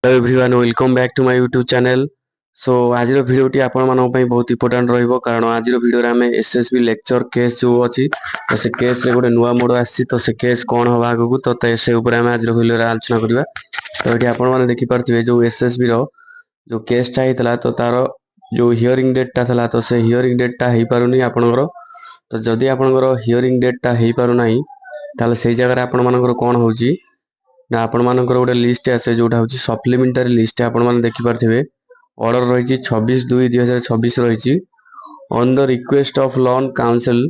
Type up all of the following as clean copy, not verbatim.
Hello everyone welcome back to my YouTube channel. So आज भिडियोटी आपण मानक बहुत इंपोर्टेंट रहिबो कारण आज भिडियो आम एसएसबी लेक्चर केस जो अच्छी तो से केस रे गोटे नुआ मोड आसी तो से केस कौन हम आगू तो से आम आज भिडियो आलोचना करवा। तो ये आपण मैंने देखिपे जो एसएसबी जो केसटा होता तो तार जो हियरिंग डेटा था तो से हियरिंग डेटा हो पारुनी आपणकर। तो जदि आपणकर हियरिंग डेटा हो पारुना ताले से जगह आपण मानकर कौन होची ना आपण मानकर गोटे लिस्ट आसे जोटा होची सप्लीमेंटरी लिस्ट आपण माने देखि पारथिबे ऑर्डर रही 26/2/2026 रही on the request of learned counsel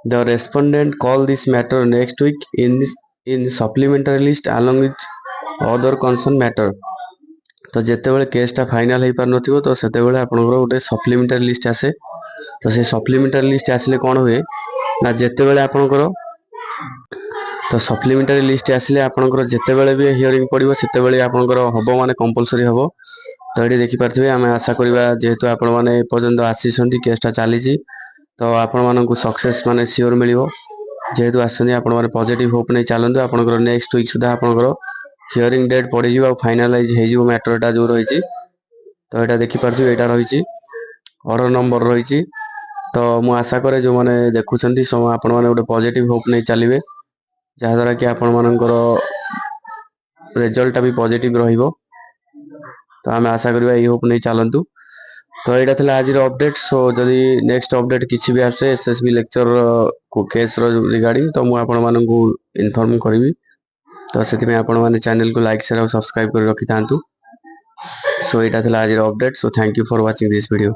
the respondent call this matter next week in supplementary list along with other concern matter. तो जिते बड़े केसटा फाइनाल हो पार नथिबो तो सेते बड़े आपनकर गोटे सप्लीमेंटरी लिस्ट आसे। तो से सप्लीमेंटरी लिस्ट आसिले कोन हुए ना जिते बड़े आपनकर तो सप्लीमेंटरी लिस्ट आसिले आपनकर जिते बड़े भी हियरिंग पड़िबो सेते बड़े आपनकर हबो माने कंपलसरी हबो। तो ये देखि पारथिबे आमे आशा करबा जेहेतु आपण माने पर्यंत आसीछंती केसटा चलीची तो आपण मानकु सक्सेस माने सियोर मिलिबो। जेहेतु आसछंती आपण माने पॉजिटिव होप नै चलंतु आपनकर नेक्स्ट वीक सुधा आपनकर हियरिंग डेट पड़ी जिवो फाइनलाइज हे जिवो मैटरटा जो रहिची। तो एटा देखि पारथिबे एटा रहिची ऑर्डर नंबर रहिची। तो मु आशा करे जो माने देखुछंती सम आपण माने गोटे पॉजिटिव होप नै चलिबे जहाद्वारा कि आपण मानकर रिजल्ट भी पॉजिटिव रहिबो। तो आम आशा करिबा ई होप नै चलंतु। तो एटा थला आज अपडेट। सो जदि नेक्स्ट अपडेट किछि भी आसे एसएसबी लेक्चर को केस रिगार्डिंग तो मु आपण मानकु इन्फॉर्म करिवि। तो सेति में आपण माने चैनल को लाइक शेयर और सब्सक्राइब कर रखि थांतु। सो एटा थला आज update. So thank you for watching this video.